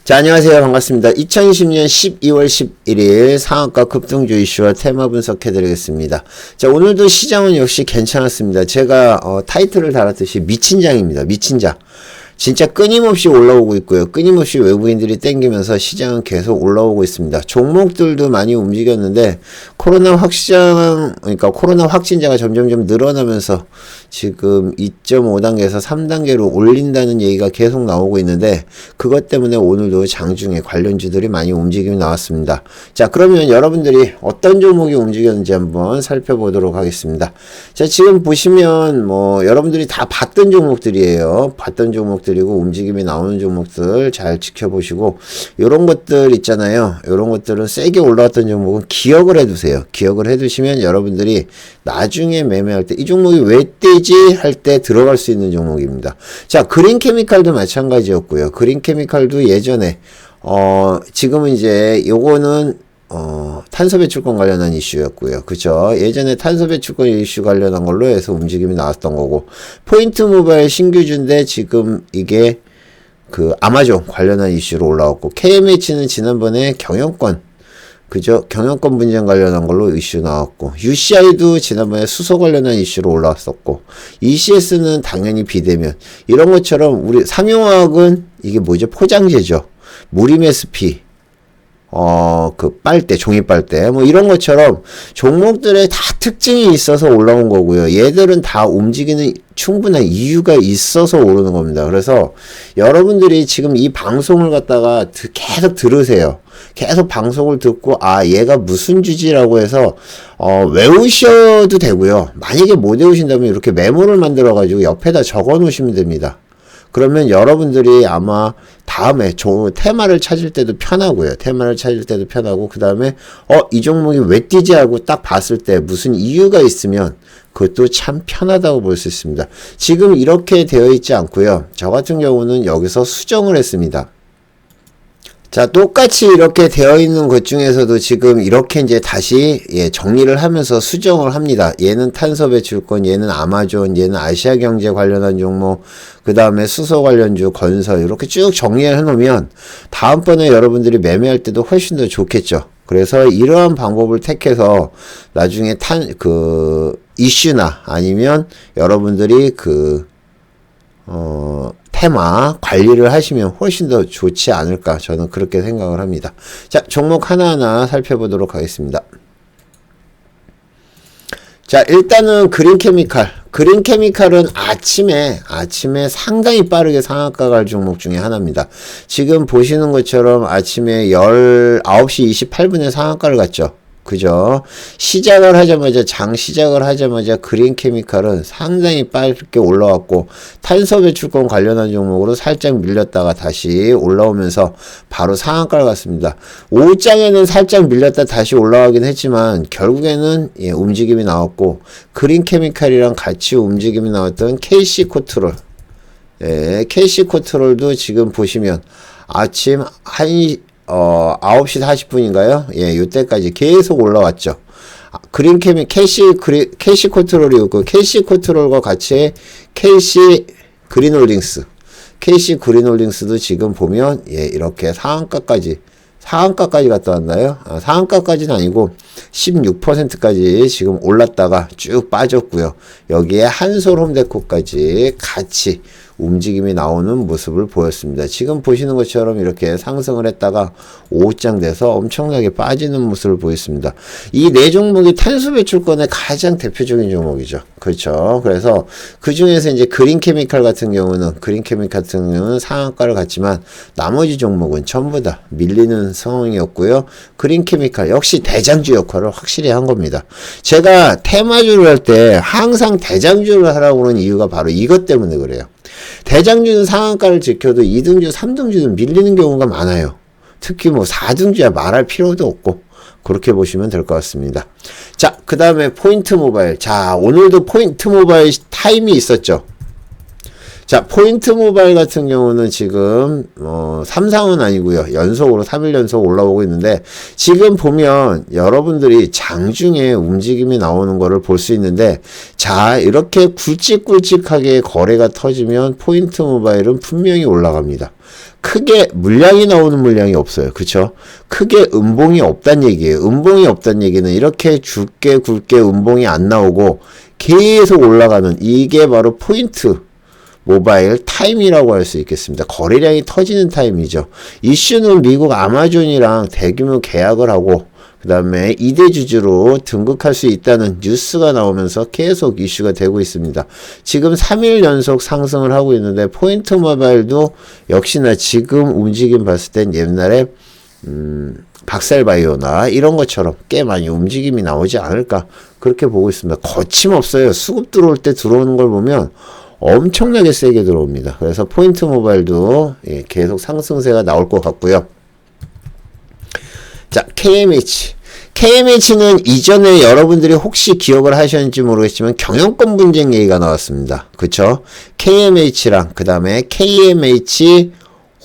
자, 안녕하세요. 반갑습니다. 2020년 12월 11일 상한가 급등주 이슈와 테마 분석해드리겠습니다. 자, 오늘도 시장은 역시 괜찮았습니다. 제가 타이틀을 달았듯이 미친 장입니다. 미친 장. 진짜 끊임없이 올라오고 있고요. 끊임없이 외국인들이 땡기면서 시장은 계속 올라오고 있습니다. 종목들도 많이 움직였는데 코로나 확진자가 점점점 늘어나면서 지금 2.5단계에서 3단계로 올린다는 얘기가 계속 나오고 있는데 그것 때문에 오늘도 장중에 관련주들이 많이 움직임이 나왔습니다. 자, 그러면 여러분들이 어떤 종목이 움직였는지 한번 살펴보도록 하겠습니다. 자, 지금 보시면 여러분들이 다 봤던 종목들이에요. 봤던 종목들이고 움직임이 나오는 종목들 잘 지켜보시고, 요런 것들 있잖아요. 요런 것들은 세게 올라왔던 종목은 기억을 해두세요. 기억을 해두시면 여러분들이 나중에 매매할 때 이 종목이 왜 떼지 할 때 들어갈 수 있는 종목입니다. 자, 그린케미칼도 마찬가지였고요. 그린케미칼도 예전에 지금은 이제 요거는 탄소배출권 관련한 이슈였고요. 그죠? 예전에 탄소배출권 이슈 관련한 걸로 해서 움직임이 나왔던 거고, 포인트 모바일 신규주인데 지금 이게 그 아마존 관련한 이슈로 올라왔고, KMH는 지난번에 경영권, 그죠? 경영권 분쟁 관련한 걸로 이슈 나왔고, UCI도 지난번에 수소 관련한 이슈로 올라왔었고, ECS는 당연히 비대면. 이런 것처럼 우리 삼용화학은 이게 뭐죠? 포장재죠. 무림SP. 그 빨대, 종이 빨대, 이런 것처럼 종목들에 다 특징이 있어서 올라온 거고요. 얘들은 다 움직이는 충분한 이유가 있어서 오르는 겁니다. 그래서 여러분들이 지금 이 방송을 갖다가 계속 들으세요. 계속 방송을 듣고, 얘가 무슨 주지라고 해서, 외우셔도 되고요. 만약에 못 외우신다면 이렇게 메모를 만들어가지고 옆에다 적어 놓으시면 됩니다. 그러면 여러분들이 아마 다음에 테마를 찾을 때도 편하고요. 테마를 찾을 때도 편하고, 그 다음에 이 종목이 왜 뛰지 하고 딱 봤을 때 무슨 이유가 있으면 그것도 참 편하다고 볼 수 있습니다. 지금 이렇게 되어 있지 않고요. 저 같은 경우는 여기서 수정을 했습니다. 자, 똑같이 이렇게 되어 있는 것 중에서도 지금 이렇게 이제 다시 정리를 하면서 수정을 합니다. 얘는 탄소 배출권, 얘는 아마존, 얘는 아시아 경제 관련한 종목, 그 다음에 수소 관련주, 건설, 이렇게 쭉 정리를 해놓으면 다음번에 여러분들이 매매할 때도 훨씬 더 좋겠죠. 그래서 이러한 방법을 택해서 나중에 이슈나 아니면 여러분들이 테마 관리를 하시면 훨씬 더 좋지 않을까, 저는 그렇게 생각을 합니다. 자, 종목 하나하나 살펴보도록 하겠습니다. 자, 일단은 그린케미칼. 그린케미칼은 아침에 상당히 빠르게 상한가 갈 종목 중에 하나입니다. 지금 보시는 것처럼 아침에 9시 28분에 상한가를 갔죠. 그죠? 장 시작을 하자마자 그린케미칼은 상당히 빠르게 올라왔고, 탄소 배출권 관련한 종목으로 살짝 밀렸다가 다시 올라오면서 바로 상한가를 갔습니다. 오후장에는 살짝 밀렸다 다시 올라가긴 했지만 결국에는 움직임이 나왔고, 그린케미칼이랑 같이 움직임이 나왔던 KC코트롤, KC코트롤도 지금 보시면 아침 9시 40분인가요? 요때까지 계속 올라왔죠. KC코트롤이었고, KC코트롤과 같이 KC 그린홀딩스도 지금 보면, 이렇게 상한가까지 갔다 왔나요? 상한가까지는 아니고 16%까지 지금 올랐다가 쭉 빠졌고요. 여기에 한솔홈데코까지 같이 움직임이 나오는 모습을 보였습니다. 지금 보시는 것처럼 이렇게 상승을 했다가 오후장 돼서 엄청나게 빠지는 모습을 보였습니다. 이 네 종목이 탄소 배출권의 가장 대표적인 종목이죠. 그렇죠. 그래서 그 중에서 이제 그린케미칼 같은 경우는 상한가를 갔지만 나머지 종목은 전부 다 밀리는 상황이었고요. 그린케미칼 역시 대장주 역할을 확실히 한 겁니다. 제가 테마주를 할 때 항상 대장주를 하라고 하는 이유가 바로 이것 때문에 그래요. 대장주는 상한가를 지켜도 2등주, 3등주는 밀리는 경우가 많아요. 특히 4등주야 말할 필요도 없고, 그렇게 보시면 될 것 같습니다. 자, 그 다음에 포인트 모바일. 자, 오늘도 포인트 모바일 타임이 있었죠. 자, 포인트 모바일 같은 경우는 지금, 3상은 아니고요. 연속으로 3일 연속 올라오고 있는데, 지금 보면 여러분들이 장중에 움직임이 나오는 거를 볼 수 있는데, 자, 이렇게 굵직굵직하게 거래가 터지면 포인트 모바일은 분명히 올라갑니다. 크게 물량이 나오는 물량이 없어요. 그쵸? 크게 음봉이 없단 얘기예요. 음봉이 없단 얘기는 이렇게 굵게 음봉이 안 나오고 계속 올라가는, 이게 바로 포인트 모바일 타임이라고 할 수 있겠습니다. 거래량이 터지는 타임이죠. 이슈는 미국 아마존이랑 대규모 계약을 하고 그 다음에 2대 주주로 등극할 수 있다는 뉴스가 나오면서 계속 이슈가 되고 있습니다. 지금 3일 연속 상승을 하고 있는데 포인트 모바일도 역시나 지금 움직임 봤을 땐 옛날에 박살바이오나 이런 것처럼 꽤 많이 움직임이 나오지 않을까 그렇게 보고 있습니다. 거침없어요. 수급 들어올 때 들어오는 걸 보면 엄청나게 세게 들어옵니다. 그래서 포인트 모바일도 계속 상승세가 나올 것 같고요. 자, KMH는 이전에 여러분들이 혹시 기억을 하셨는지 모르겠지만 경영권 분쟁 얘기가 나왔습니다. 그쵸? KMH랑 그 다음에 KMH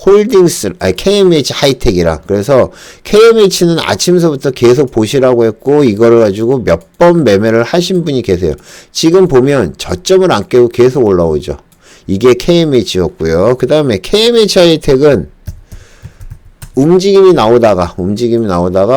홀딩스, KMH 하이텍이랑. 그래서 KMH는 아침서부터 계속 보시라고 했고 이거를 가지고 몇 번 매매를 하신 분이 계세요. 지금 보면 저점을 안 깨고 계속 올라오죠. 이게 KMH였고요. 그 다음에 KMH 하이텍은 움직임이 나오다가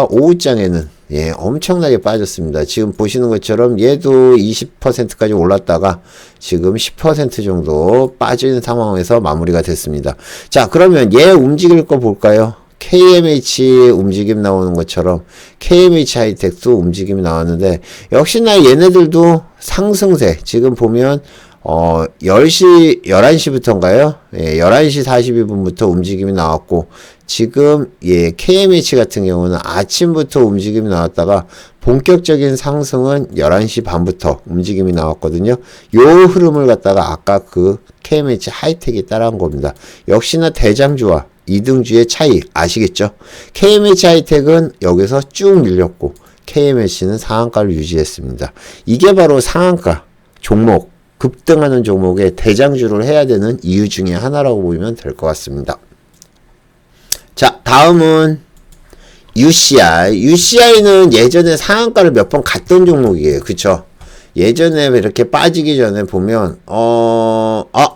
오후장에는 엄청나게 빠졌습니다. 지금 보시는 것처럼 얘도 20%까지 올랐다가 지금 10% 정도 빠지는 상황에서 마무리가 됐습니다. 자, 그러면 얘 움직일 거 볼까요? KMH 움직임 나오는 것처럼 KMH 하이텍도 움직임이 나왔는데 역시나 얘네들도 상승세. 지금 보면 11시부터인가요? 11시 42분부터 움직임이 나왔고, 지금, KMH 같은 경우는 아침부터 움직임이 나왔다가, 본격적인 상승은 11시 반부터 움직임이 나왔거든요. 요 흐름을 갖다가 아까 그 KMH 하이텍이 따라한 겁니다. 역시나 대장주와 2등주의 차이 아시겠죠? KMH 하이텍은 여기서 쭉 밀렸고, KMH는 상한가를 유지했습니다. 이게 바로 상한가 종목, 급등하는 종목에 대장주를 해야 되는 이유 중에 하나라고 보면 될 것 같습니다. 자, 다음은 UCI. UCI는 예전에 상한가를 몇 번 갔던 종목이에요. 그쵸? 예전에 이렇게 빠지기 전에 보면,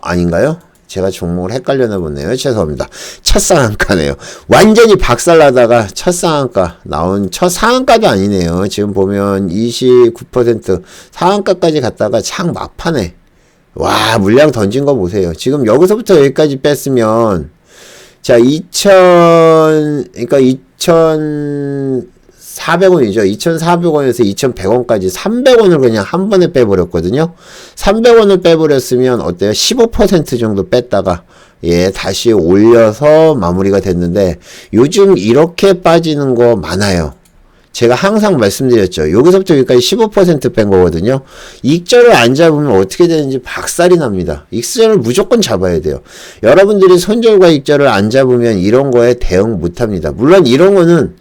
아닌가요? 제가 종목을 헷갈려나 보네요. 죄송합니다. 첫 상한가네요. 완전히 박살나다가 첫 상한가 나온 첫 상한가도 아니네요. 지금 보면 29% 상한가까지 갔다가 창 막판에 와 물량 던진 거 보세요. 지금 여기서부터 여기까지 뺐으면 자 2,400원이죠. 2,400원에서 2,100원까지 300원을 그냥 한 번에 빼버렸거든요. 300원을 빼버렸으면 어때요? 15% 정도 뺐다가 다시 올려서 마무리가 됐는데 요즘 이렇게 빠지는 거 많아요. 제가 항상 말씀드렸죠. 여기서부터 여기까지 15% 뺀 거거든요. 익절을 안 잡으면 어떻게 되는지 박살이 납니다. 익절을 무조건 잡아야 돼요. 여러분들이 손절과 익절을 안 잡으면 이런 거에 대응 못 합니다. 물론 이런 거는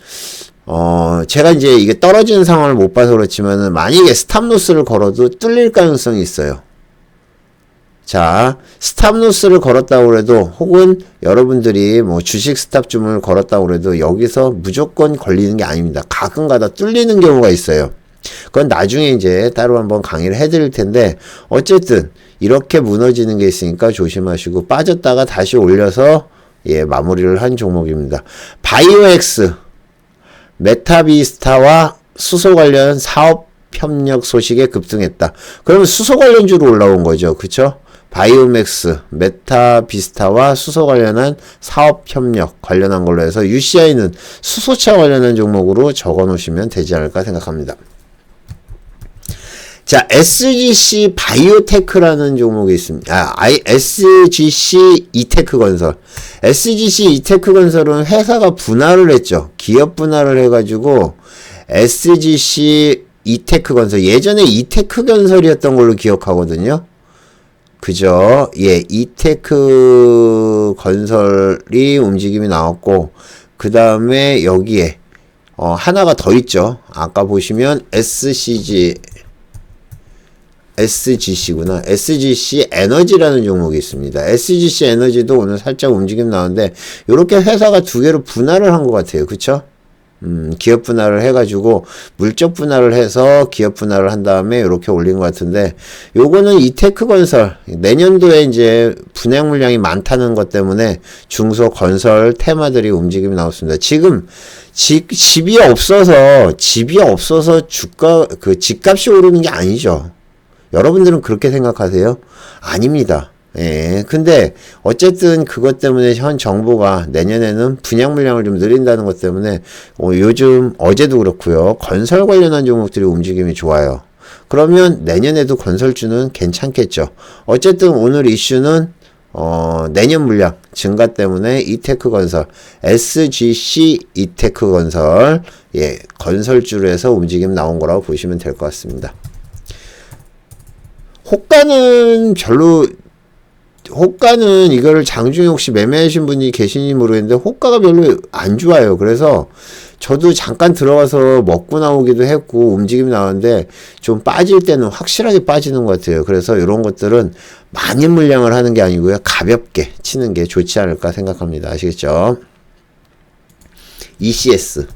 제가 이제 이게 떨어지는 상황을 못 봐서 그렇지만은 만약에 스탑로스를 걸어도 뚫릴 가능성이 있어요. 자, 스탑로스를 걸었다고 해도 혹은 여러분들이 뭐 주식 스탑 주문을 걸었다고 해도 여기서 무조건 걸리는 게 아닙니다. 가끔가다 뚫리는 경우가 있어요. 그건 나중에 이제 따로 한번 강의를 해드릴 텐데 어쨌든 이렇게 무너지는 게 있으니까 조심하시고 빠졌다가 다시 올려서 마무리를 한 종목입니다. 바이오엑스 메타비스타와 수소 관련 사업 협력 소식에 급등했다. 그러면 수소 관련주로 올라온 거죠. 그쵸? 바이오맥스, 메타비스타와 수소 관련한 사업 협력 관련한 걸로 해서 UCI는 수소차 관련한 종목으로 적어 놓으시면 되지 않을까 생각합니다. 자, SGC 바이오테크라는 종목이 있습니다. SGC 이테크 건설. SGC 이테크 건설은 회사가 분할을 했죠. 기업 분할을 해가지고 SGC 이테크 건설. 예전에 이테크 건설이었던 걸로 기억하거든요. 그죠? 이테크 건설이 움직임이 나왔고, 그 다음에 여기에, 하나가 더 있죠. 아까 보시면 SCG, SGC구나. SGC 에너지라는 종목이 있습니다. SGC 에너지도 오늘 살짝 움직임 나오는데 요렇게 회사가 두 개로 분할을 한 것 같아요. 그쵸? 기업 분할을 해가지고 물적 분할을 해서 기업 분할을 한 다음에 이렇게 올린 것 같은데 요거는 이테크 건설 내년도에 이제 분양 물량이 많다는 것 때문에 중소 건설 테마들이 움직임이 나왔습니다. 지금 집이 없어서 주가 집값이 오르는 게 아니죠. 여러분들은 그렇게 생각하세요? 아닙니다. 예. 근데 어쨌든 그것 때문에 현 정부가 내년에는 분양 물량을 좀 늘린다는 것 때문에 요즘 어제도 그렇고요. 건설 관련한 종목들이 움직임이 좋아요. 그러면 내년에도 건설주는 괜찮겠죠. 어쨌든 오늘 이슈는 내년 물량 증가 때문에 이테크 건설, SGC 이테크 건설, 예, 건설주로 해서 움직임 나온 거라고 보시면 될 것 같습니다. 호가는 이거를 장중에 혹시 매매하신 분이 계신지 모르겠는데 호가가 별로 안 좋아요. 그래서 저도 잠깐 들어가서 먹고 나오기도 했고 움직임이 나왔는데 좀 빠질 때는 확실하게 빠지는 것 같아요. 그래서 이런 것들은 많이 물량을 하는 게 아니고요. 가볍게 치는 게 좋지 않을까 생각합니다. 아시겠죠? ECS.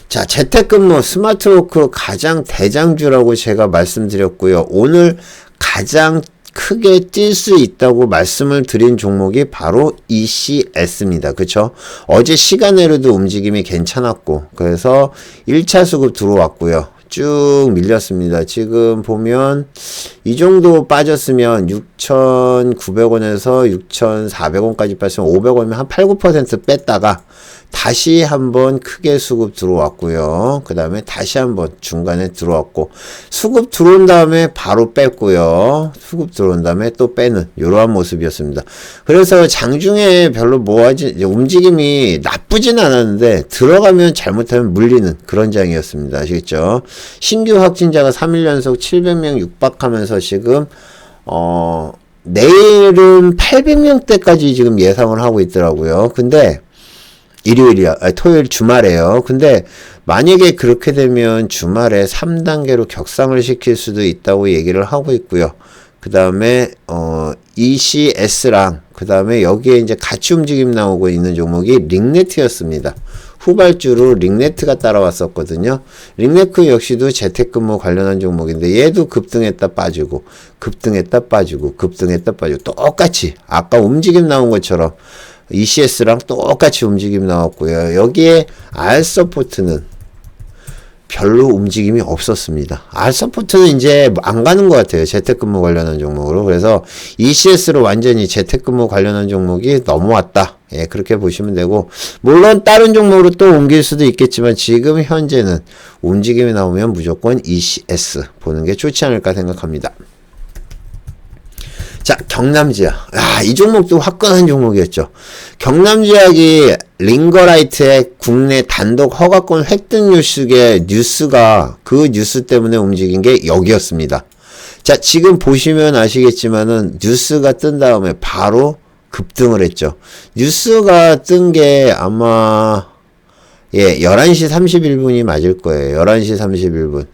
자, 재택근무 스마트워크 가장 대장주라고 제가 말씀드렸고요. 오늘 가장 크게 뛸 수 있다고 말씀을 드린 종목이 바로 ECS입니다. 그쵸? 어제 시간외로도 움직임이 괜찮았고 그래서 1차 수급 들어왔고요. 쭉 밀렸습니다. 지금 보면 이 정도 빠졌으면 6,900원에서 6,400원까지 빠졌으면 500원이면 한 8, 9% 뺐다가 다시 한번 크게 수급 들어왔고요. 그 다음에 다시 한번 중간에 들어왔고 수급 들어온 다음에 바로 뺐고요. 수급 들어온 다음에 또 빼는 이러한 모습이었습니다. 그래서 장중에 별로 움직임이 나쁘진 않았는데 들어가면 잘못하면 물리는 그런 장이었습니다. 아시겠죠? 신규 확진자가 3일 연속 700명 육박하면서 지금 내일은 800명대까지 지금 예상을 하고 있더라고요. 근데 토요일 주말에요. 근데 만약에 그렇게 되면 주말에 3단계로 격상을 시킬 수도 있다고 얘기를 하고 있고요. 그 다음에 ECS랑 그 다음에 여기에 이제 같이 움직임 나오고 있는 종목이 링네트였습니다. 후발주로 링네트가 따라왔었거든요. 링네트 역시도 재택근무 관련한 종목인데 얘도 급등했다 빠지고 똑같이 아까 움직임 나온 것처럼 ECS랑 똑같이 움직임이 나왔고요. 여기에 R서포트는 별로 움직임이 없었습니다. R서포트는 이제 안 가는 것 같아요. 재택근무 관련한 종목으로. 그래서 ECS로 완전히 재택근무 관련한 종목이 넘어왔다. 예, 그렇게 보시면 되고 물론 다른 종목으로 또 옮길 수도 있겠지만 지금 현재는 움직임이 나오면 무조건 ECS 보는 게 좋지 않을까 생각합니다. 자, 경남지약. 이 종목도 화끈한 종목이었죠. 경남지약이 링거라이트의 국내 단독 허가권 획득 뉴스가 그 뉴스 때문에 움직인 게 여기였습니다. 자, 지금 보시면 아시겠지만은 뉴스가 뜬 다음에 바로 급등을 했죠. 뉴스가 뜬 게 아마 11시 31분이 맞을 거예요. 11시 31분.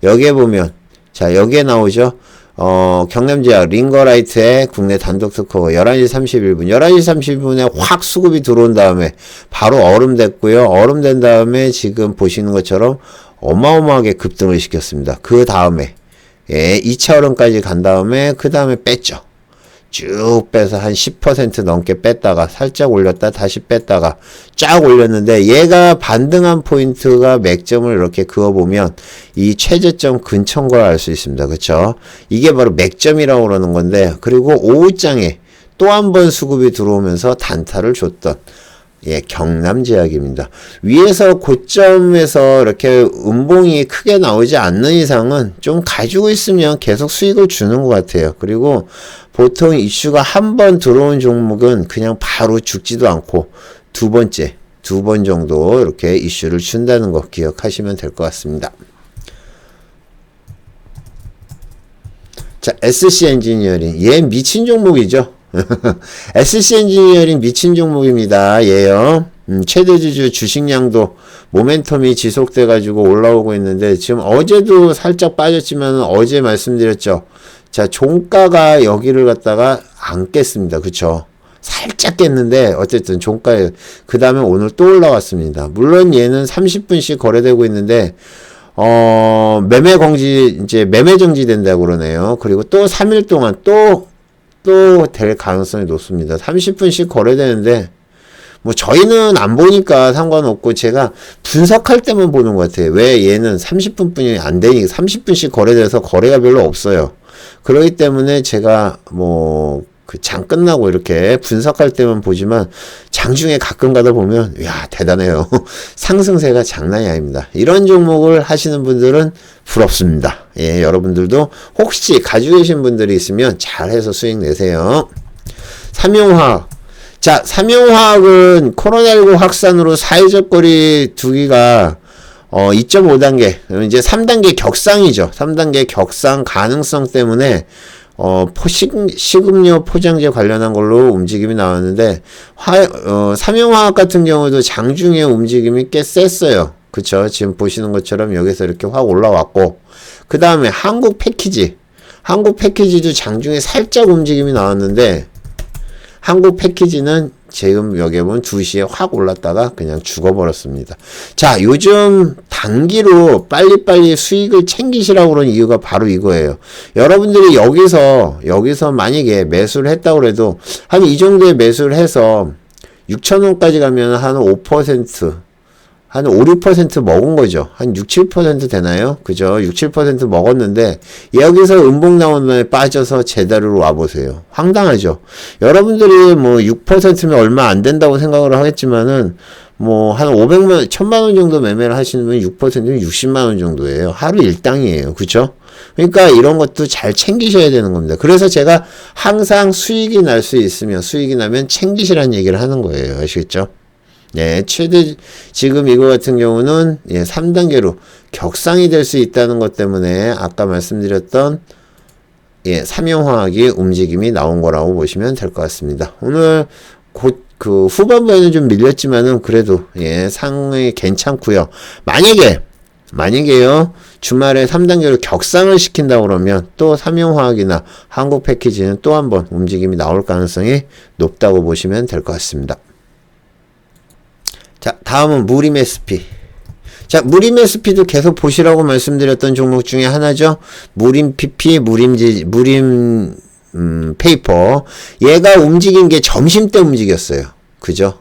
여기에 보면 자, 여기에 나오죠. 경남지약 링거라이트의 국내 단독 특허가 11시 31분. 11시 31분에 확 수급이 들어온 다음에 바로 얼음됐고요. 얼음된 다음에 지금 보시는 것처럼 어마어마하게 급등을 시켰습니다. 그 다음에 2차 얼음까지 간 다음에 그 다음에 뺐죠. 쭉 빼서 한 10% 넘게 뺐다가 살짝 올렸다 다시 뺐다가 쫙 올렸는데 얘가 반등한 포인트가 맥점을 이렇게 그어보면 이 최저점 근처인 걸 알 수 있습니다. 그쵸? 이게 바로 맥점이라고 그러는 건데 그리고 오후장에 또 한 번 수급이 들어오면서 단타를 줬던 경남지약입니다. 위에서 고점에서 이렇게 음봉이 크게 나오지 않는 이상은 좀 가지고 있으면 계속 수익을 주는 것 같아요. 그리고 보통 이슈가 한 번 들어온 종목은 그냥 바로 죽지도 않고 두 번 정도 이렇게 이슈를 준다는 거 기억하시면 될 것 같습니다. 자, SC 엔지니어링. 얘 미친 종목이죠. SC 엔지니어링 미친 종목입니다. 얘요. 최대주주 주식량도 모멘텀이 지속돼 가지고 올라오고 있는데 지금 어제도 살짝 빠졌지만 어제 말씀드렸죠. 자, 종가가 여기를 갖다가 안 깼습니다. 그쵸? 살짝 깼는데 어쨌든 종가에 그 다음에 오늘 또 올라왔습니다. 물론 얘는 30분씩 거래되고 있는데 매매 공지 이제 매매 정지된다고 그러네요. 그리고 또 3일 동안 또 될 가능성이 높습니다. 30분씩 거래되는데 뭐 저희는 안 보니까 상관없고 제가 분석할 때만 보는 것 같아요. 왜 얘는 30분뿐이 안 되니 30분씩 거래돼서 거래가 별로 없어요. 그렇기 때문에 제가 뭐 그 장 끝나고 이렇게 분석할 때만 보지만 장중에 가끔 가다 보면 야 대단해요. 상승세가 장난이 아닙니다. 이런 종목을 하시는 분들은 부럽습니다. 예, 여러분들도 혹시 가지고 계신 분들이 있으면 잘해서 수익 내세요. 삼용화학. 자, 삼용화학은 코로나19 확산으로 사회적 거리 두기가 2.5단계, 이제 3단계 격상이죠. 3단계 격상 가능성 때문에 식음료 포장재 관련한 걸로 움직임이 나왔는데, 삼용화학 같은 경우도 장중에 움직임이 꽤 셌어요. 그쵸? 지금 보시는 것처럼 여기서 이렇게 확 올라왔고, 그 다음에 한국 패키지도 장중에 살짝 움직임이 나왔는데, 한국 패키지는 지금 여기 보면 2시에 확 올랐다가 그냥 죽어버렸습니다. 자, 요즘 단기로 빨리빨리 수익을 챙기시라고 그런 이유가 바로 이거예요. 여러분들이 여기서 만약에 매수를 했다고 해도 한 이 정도의 매수를 해서 6,000원까지 가면 한 5%, 한 5, 6% 먹은 거죠. 한 6, 7% 되나요? 그죠? 6, 7% 먹었는데 여기서 음봉 나온 다음에 빠져서 제자리로 와보세요. 황당하죠? 여러분들이 뭐 6%면 얼마 안 된다고 생각을 하겠지만은 뭐 한 500만, 1000만 원 정도 매매를 하시는 분 6%면 60만 원 정도예요. 하루 일당이에요. 그쵸? 그러니까 이런 것도 잘 챙기셔야 되는 겁니다. 그래서 제가 항상 수익이 날 수 있으면 수익이 나면 챙기시라는 얘기를 하는 거예요. 아시겠죠? 예, 지금 이거 같은 경우는, 3단계로 격상이 될 수 있다는 것 때문에, 아까 말씀드렸던, 삼용화학이 움직임이 나온 거라고 보시면 될 것 같습니다. 오늘, 후반부에는 좀 밀렸지만은, 그래도, 상황이 괜찮고요. 만약에요, 주말에 3단계로 격상을 시킨다고 그러면, 또 삼용화학이나 한국 패키지는 또 한번 움직임이 나올 가능성이 높다고 보시면 될 것 같습니다. 자, 다음은 무림 SP. 자, 무림 SP도 계속 보시라고 말씀드렸던 종목 중에 하나죠. 무림 PP, 무림 페이퍼. 얘가 움직인 게 점심때 움직였어요. 그죠?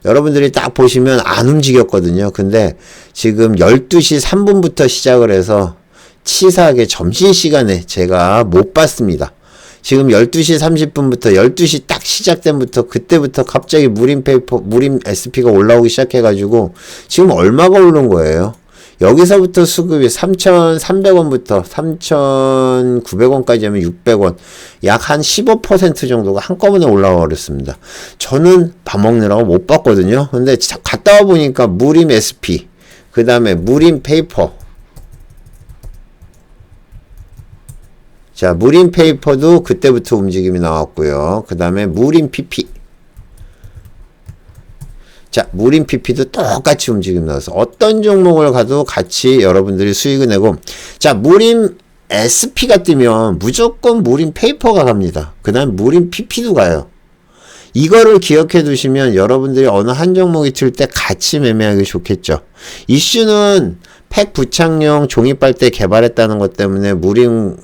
여러분들이 딱 보시면 안 움직였거든요. 근데 지금 12시 3분부터 시작을 해서 치사하게 점심시간에 제가 못 봤습니다. 지금 12시 30분부터 12시 딱 시작된부터 그때부터 갑자기 무림 SP가 올라오기 시작해가지고 지금 얼마가 오른 거예요? 여기서부터 수급이 3,300원부터 3,900원까지 하면 600원. 약 한 15% 정도가 한꺼번에 올라와 버렸습니다. 저는 밥 먹느라고 못 봤거든요. 근데 갔다 와 보니까 무림 SP, 그 다음에 무림 페이퍼. 자, 무림 페이퍼도 그때부터 움직임이 나왔고요. 그 다음에 무림 PP. 자, 무림 PP도 똑같이 움직임 나와서 어떤 종목을 가도 같이 여러분들이 수익을 내고, 자, 무림 SP가 뜨면 무조건 무림 페이퍼가 갑니다. 그 다음에 무림 PP도 가요. 이거를 기억해 두시면 여러분들이 어느 한 종목이 튈 때 같이 매매하기 좋겠죠. 이슈는 팩 부착용 종이빨대 개발했다는 것 때문에 무림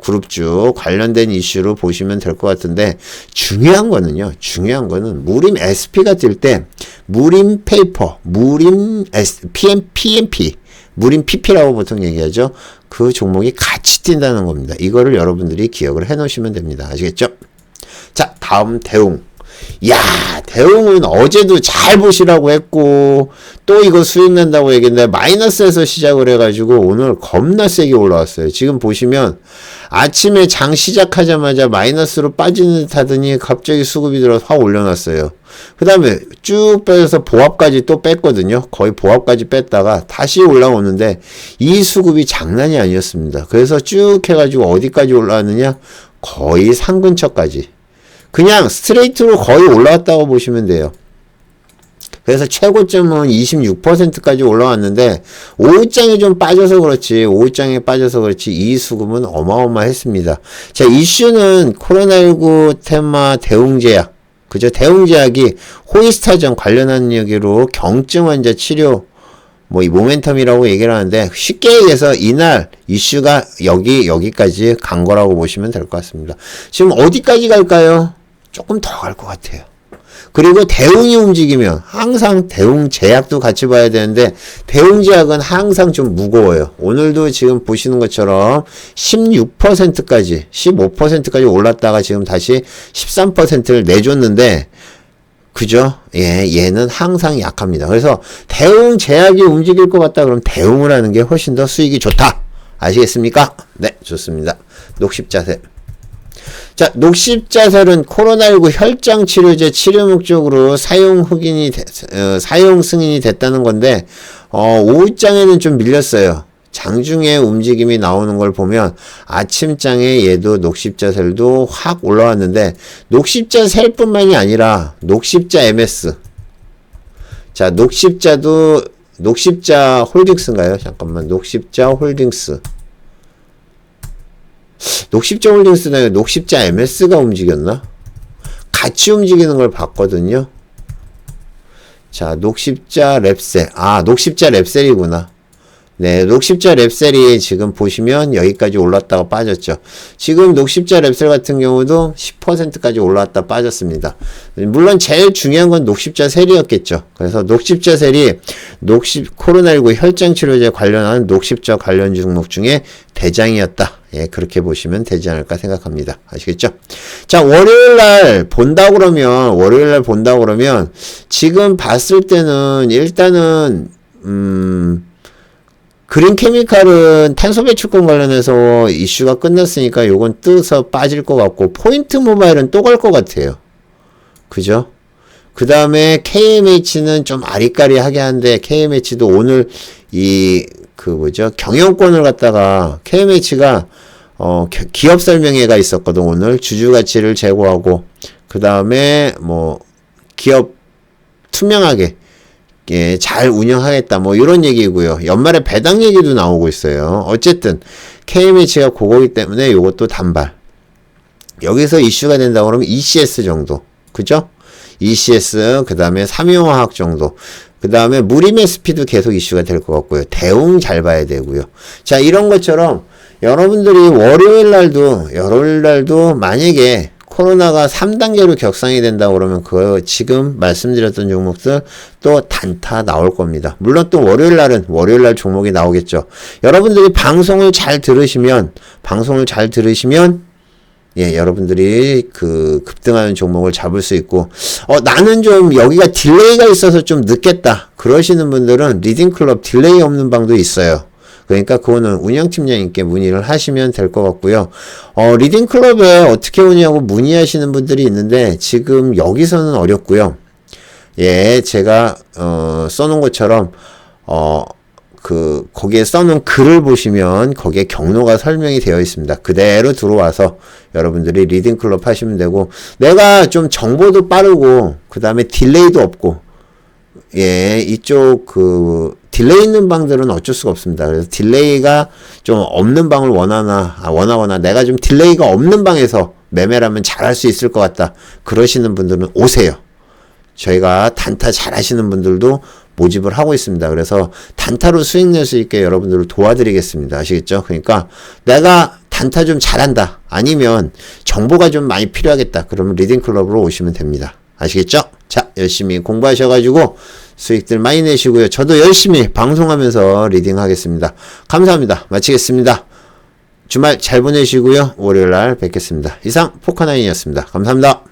그룹주 관련된 이슈로 보시면 될 것 같은데, 중요한 거는 무림 SP가 뜰 때 무림 페이퍼, 무림 PMP, 무림 PP라고 보통 얘기하죠. 그 종목이 같이 뛴다는 겁니다. 이거를 여러분들이 기억을 해 놓으시면 됩니다. 아시겠죠? 자, 다음 대웅. 야, 대웅은 어제도 잘 보시라고 했고 또 이거 수익 난다고 얘기했는데 마이너스에서 시작을 해가지고 오늘 겁나 세게 올라왔어요. 지금 보시면 아침에 장 시작하자마자 마이너스로 빠지는 듯 하더니 갑자기 수급이 들어서 확 올려놨어요. 그 다음에 쭉 빼서 보합까지 또 뺐거든요. 거의 보합까지 뺐다가 다시 올라오는데 이 수급이 장난이 아니었습니다. 그래서 쭉 해가지고 어디까지 올라왔느냐, 거의 상 근처까지 그냥 스트레이트로 거의 올라왔다고 보시면 돼요. 그래서 최고점은 26%까지 올라왔는데 오후장에 좀 빠져서 그렇지 이 수급은 어마어마했습니다. 자, 이슈는 코로나19 테마 대웅제약, 그죠? 대웅제약이 호의스타전 관련한 얘기로 경증 환자 치료 이 모멘텀이라고 얘기를 하는데, 쉽게 얘기해서 이날 이슈가 여기까지 간 거라고 보시면 될 것 같습니다. 지금 어디까지 갈까요? 조금 더 갈 것 같아요. 그리고 대웅이 움직이면 항상 대웅제약도 같이 봐야 되는데, 대웅제약은 항상 좀 무거워요. 오늘도 지금 보시는 것처럼 16%까지 15%까지 올랐다가 지금 다시 13%를 내줬는데, 그죠? 얘는 항상 약합니다. 그래서 대웅제약이 움직일 것 같다 그러면 대웅을 하는 게 훨씬 더 수익이 좋다. 아시겠습니까? 네, 좋습니다. 녹십자셀. 자, 녹십자셀은 코로나19 혈장 치료제 치료 목적으로 사용 승인이 됐다는 건데, 오후장에는 좀 밀렸어요. 장중에 움직임이 나오는 걸 보면 아침장에 얘도 녹십자셀도 확 올라왔는데, 녹십자셀뿐만이 아니라 녹십자 MS, 자, 녹십자 홀딩스인가요? 잠깐만, 녹십자 홀딩스나 녹십자 MS가 움직였나? 같이 움직이는 걸 봤거든요. 자, 녹십자 랩셀, 녹십자 랩셀이구나. 네, 녹십자 랩셀이 지금 보시면 여기까지 올랐다가 빠졌죠. 지금 녹십자 랩셀 같은 경우도 10%까지 올랐다 빠졌습니다. 물론 제일 중요한 건 녹십자 셀이었겠죠. 그래서 녹십자 셀이 코로나19 혈장 치료제 관련한 녹십자 관련 종목 중에 대장이었다. 예, 그렇게 보시면 되지 않을까 생각합니다. 아시겠죠? 자, 월요일날 본다 그러면 지금 봤을 때는 일단은 그린케미칼은 탄소 배출권 관련해서 이슈가 끝났으니까 요건 뜨서 빠질 것 같고, 포인트 모바일은 또 갈 것 같아요. 그죠? 그 다음에 KMH는 좀 아리까리하게 한데, KMH도 오늘 경영권을 갖다가 KMH가 기업 설명회가 있었거든. 오늘 주주 가치를 제고하고, 그 다음에 기업 투명하게 잘 운영하겠다, 이런 얘기고요. 연말에 배당 얘기도 나오고 있어요. 어쨌든 KMH가 그거기 때문에 요것도 단발. 여기서 이슈가 된다고 그러면 ECS 정도, 그죠? ECS, 그 다음에 삼용화학 정도, 그 다음에 무림SP도 계속 이슈가 될 것 같고요. 대웅 잘 봐야 되고요. 자, 이런 것처럼 여러분들이 월요일날도 만약에 코로나가 3단계로 격상이 된다고 그러면 지금 말씀드렸던 종목들 또 단타 나올 겁니다. 물론 또 월요일날 종목이 나오겠죠. 여러분들이 방송을 잘 들으시면 여러분들이 급등하는 종목을 잡을 수 있고, 나는 좀 여기가 딜레이가 있어서 좀 늦겠다 그러시는 분들은 리딩클럽 딜레이 없는 방도 있어요. 그러니까 그거는 운영팀장님께 문의를 하시면 될 것 같고요. 리딩클럽에 어떻게 오냐고 문의하시는 분들이 있는데, 지금 여기서는 어렵고요. 예, 제가 써놓은 것처럼 거기에 써놓은 글을 보시면 거기에 경로가 설명이 되어 있습니다. 그대로 들어와서 여러분들이 리딩클럽 하시면 되고, 내가 좀 정보도 빠르고 그 다음에 딜레이도 없고, 이쪽 딜레이 있는 방들은 어쩔 수가 없습니다. 그래서 딜레이가 좀 없는 방을 원하거나 내가 좀 딜레이가 없는 방에서 매매라면 잘할 수 있을 것 같다 그러시는 분들은 오세요. 저희가 단타 잘 하시는 분들도 모집을 하고 있습니다. 그래서 단타로 수익 낼 수 있게 여러분들을 도와드리겠습니다. 아시겠죠? 그러니까 내가 단타 좀 잘한다, 아니면 정보가 좀 많이 필요하겠다, 그러면 리딩클럽으로 오시면 됩니다. 아시겠죠? 자, 열심히 공부하셔가지고 수익들 많이 내시고요. 저도 열심히 방송하면서 리딩하겠습니다. 감사합니다. 마치겠습니다. 주말 잘 보내시고요. 월요일날 뵙겠습니다. 이상 포카나인이었습니다. 감사합니다.